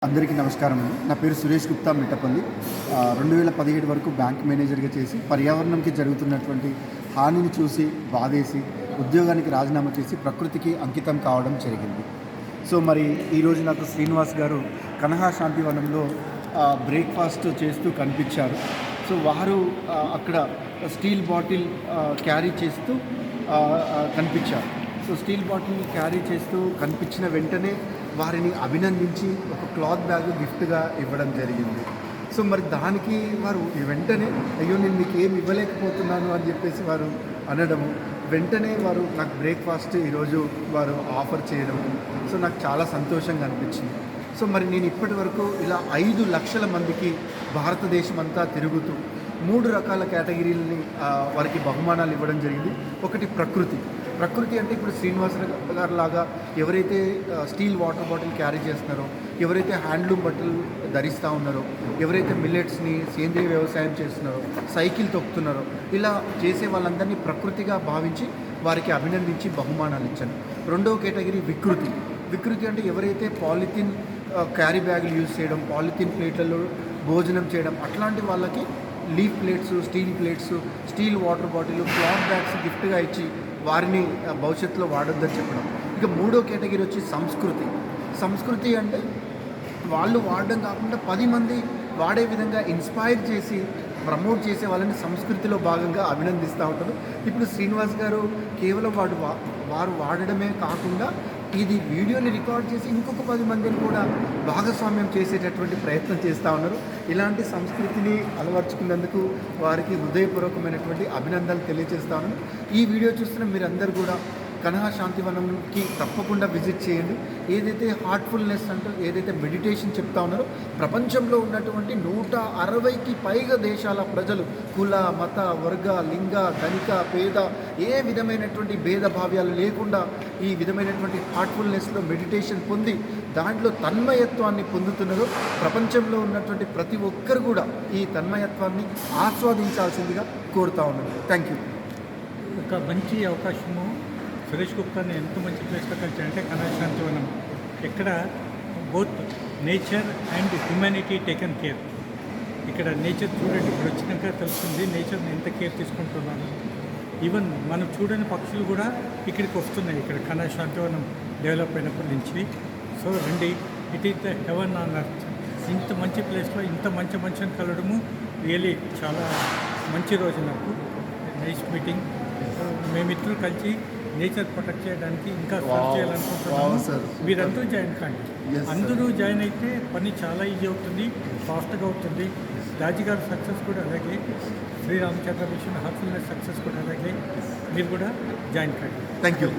అందరికీ నమస్కారం అండి. నా పేరు సురేష్ గుప్తా మిట్టపల్లి. 2017 వరకు బ్యాంక్ మేనేజర్గా చేసి పర్యావరణంకి జరుగుతున్నటువంటి హానిని చూసి బాధేసి ఉద్యోగానికి రాజీనామా చేసి ప్రకృతికి అంకితం కావడం జరిగింది. సో మరి ఈరోజు నాకు శ్రీనివాస్ గారు కనహా శాంతివనంలో బ్రేక్ఫాస్ట్ చేస్తూ కనిపించారు. సో వారు అక్కడ స్టీల్ బాటిల్ క్యారీ చేస్తూ కనిపించారు. సో స్టీల్ బాటిల్ క్యారీ చేస్తూ కనిపించిన వెంటనే వారిని అభినందించి ఒక క్లాత్ బ్యాగ్ గిఫ్ట్గా ఇవ్వడం జరిగింది. సో మరి దానికి వారు వెంటనే అయ్యో నేను మీకు ఏమి ఇవ్వలేకపోతున్నాను అని చెప్పేసి వారు అనడము, వెంటనే వారు నాకు బ్రేక్ఫాస్ట్ ఈరోజు వారు ఆఫర్ చేయడం, సో నాకు చాలా సంతోషంగా అనిపించింది. సో మరి నేను ఇప్పటి వరకు ఇలా 5 లక్షల మందికి భారతదేశం అంతా తిరుగుతూ 3 రకాల కేటగిరీలని వారికి బహుమానాలు ఇవ్వడం జరిగింది. ఒకటి ప్రకృతి అంటే ఇప్పుడు శ్రీనివాస్ గారు లాగా ఎవరైతే స్టీల్ వాటర్ బాటిల్ క్యారీ చేస్తున్నారో, ఎవరైతే హ్యాండ్లూమ్ బట్టలు ధరిస్తూ ఉన్నారో, ఎవరైతే మిల్లెట్స్ని సేంద్రీయ వ్యవసాయం చేస్తున్నారో, సైకిల్ తొక్కుతున్నారో, ఇలా చేసే వాళ్ళందరినీ ప్రకృతిగా భావించి వారికి అభినందించి బహుమానాలు ఇచ్చాను. రెండవ కేటగిరీ వికృతి అంటే ఎవరైతే పాలిథిన్ క్యారీ బ్యాగులు యూజ్ చేయడం, పాలిథిన్ ప్లేట్లలో భోజనం చేయడం, అట్లాంటి వాళ్ళకి leaf plates, steel plates, steel water bottle, cloth bags గిఫ్ట్గా ఇచ్చి వారిని భవిష్యత్తులో వాడొద్దని చెప్పడం. ఇక మూడో కేటగిరీ వచ్చి సంస్కృతి అంటే వాళ్ళు వాడడం కాకుండా 10 మంది వాడే విధంగా ఇన్స్పైర్ చేసి ప్రమోట్ చేసే వాళ్ళని సంస్కృతిలో భాగంగా అభినందిస్తూ ఉంటారు. ఇప్పుడు శ్రీనివాస్ గారు కేవలం వారు వాడడమే కాకుండా ఇది వీడియోని రికార్డ్ చేసి ఇంకొక 10 మందిని కూడా భాగస్వామ్యం చేసేటటువంటి ప్రయత్నం చేస్తూ ఉన్నారు. ఇలాంటి సంస్కృతిని అలవర్చుకున్నందుకు వారికి హృదయపూర్వకమైనటువంటి అభినందనలు తెలియజేస్తా ఉన్నాను. ఈ వీడియో చూస్తున్న మీరందరూ కూడా కనహా శాంతివనంకి తప్పకుండా విజిట్ చేయండి. ఏదైతే హార్ట్ఫుల్నెస్ అంటే ఏదైతే మెడిటేషన్ చెప్తా ఉన్నారో, ప్రపంచంలో ఉన్నటువంటి 160కి పైగా దేశాల ప్రజలు కుల, మత, వర్గ, లింగ, ధనిక, పేద ఏ విధమైనటువంటి భేదభావ్యాలు లేకుండా ఈ విధమైనటువంటి హార్ట్ఫుల్నెస్లో మెడిటేషన్ పొంది దాంట్లో తన్మయత్వాన్ని పొందుతున్నారు. ప్రపంచంలో ఉన్నటువంటి ప్రతి ఒక్కరు కూడా ఈ తన్మయత్వాన్ని ఆస్వాదించాల్సిందిగా కోరుతా ఉన్నారు. Thank you. ఒక మంచి అవకాశము సురేష్ గుప్తాని ఎంత మంచి ప్లేస్లో కలిసారంటే కనహా శాంతివనం. ఇక్కడ both nature and humanity taken care. ఇక్కడ నేచర్ చూడండి, ఇక్కడ వచ్చినాక తెలుస్తుంది నేచర్ని ఎంత కేర్ తీసుకుంటున్నాను. ఈవెన్ మనం చూడని పక్షులు కూడా ఇక్కడికి వస్తున్నాయి. ఇక్కడ కనహా శాంతివనం డెవలప్ అయినప్పటి నుంచి. సో రండి, it is the heaven on earth. ఇంత మంచి ప్లేస్లో ఇంత మంచి మనిషిని కలవడము రియలీ చాలా మంచి రోజు నాకు. Nice meeting. మేమిద్దరూ కలిసి నేచర్ ప్రొటెక్ట్ చేయడానికి ఇంకా సర్చ్ చేయాలనుకుంటున్నాము. మీరందరూ జాయిన్ కండి. అందరూ జాయిన్ అయితే పని చాలా ఈజీ అవుతుంది, ఫాస్ట్గా అవుతుంది. రాజుగారి సక్సెస్ కూడా అలాగే, శ్రీరామచంద్ర మిషన్ హార్ట్ఫుల్నెస్ సక్సెస్ కూడా అలాగే. మీరు కూడా జాయిన్ కండి. Thank you.